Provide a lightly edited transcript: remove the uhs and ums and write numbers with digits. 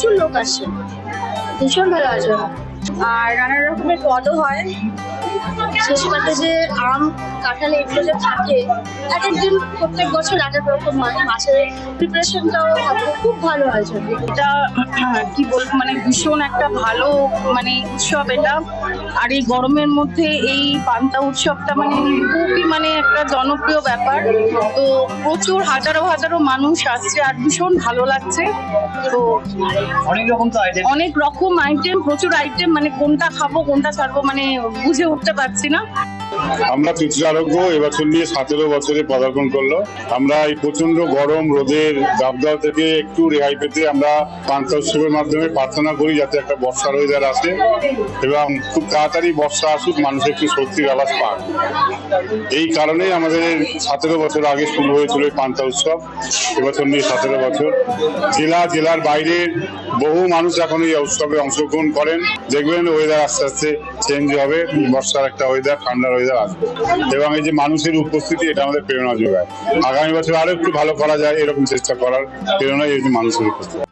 প্রচুর লোক আসে, ভীষণ ভালো আয়োজন। আর নানা রকমের পদও হয়, শেষ পাতে যে আম কাঁঠাল এগুলো যে থাকে, এক একদিন প্রত্যেক বছর এক এক রকম হয়। মাছের প্রিপারেশনটাও থাকে, খুব ভালো আয়োজন। এটা কি বলবো, মানে ভীষণ একটা ভালো মানে উৎসব এটা। আর এই গরমের মধ্যে এই পান্তা উৎসবটা মানে খুবই মানে একটা জনপ্রিয় ব্যাপার। তো প্রচুর হাজারো হাজারো মানুষ আসছে আর ভীষণ ভালো লাগছে। তো অনেক রকম আইটেম, প্রচুর আইটেম, মানে কোনটা খাবো কোনটা ছাড়বো মানে বুঝে উঠতে পারছি না। আমরা চিত্রারোগ্য এবছর নিয়ে 17 বছরে পদার্পণ করলো। আমরা এই প্রচন্ড গরম রোদের দাবদাহ থেকে একটু রেহাই পেতে আমরা পান্তা উৎসবের মাধ্যমে প্রার্থনা করি যাতে একটা বর্ষার ওয়েদার আসে এবং খুব তাড়াতাড়ি বর্ষা আসুক, মানুষ একটু স্বস্তির আভাস পাক। এই কারণেই আমাদের 17 বছর আগে শুরু হয়েছিল এই পান্তা উৎসব। এবছর নিয়ে 17 বছর। জেলার বাইরে বহু মানুষ এখন এই উৎসবে অংশগ্রহণ করেন। দেখবেন ওয়েদার আস্তে আস্তে চেঞ্জ হবে, বর্ষার একটা ওয়েদার, ঠান্ডার ওয়েদার আসবে এবং এই যে মানুষের উপস্থিতি এটা আমাদের প্রেরণা যোগায়। আগামী বছর আরো একটু ভালো করা যায় এরকম চেষ্টা করার প্রেরণাই এই যে মানুষের উপস্থিতি।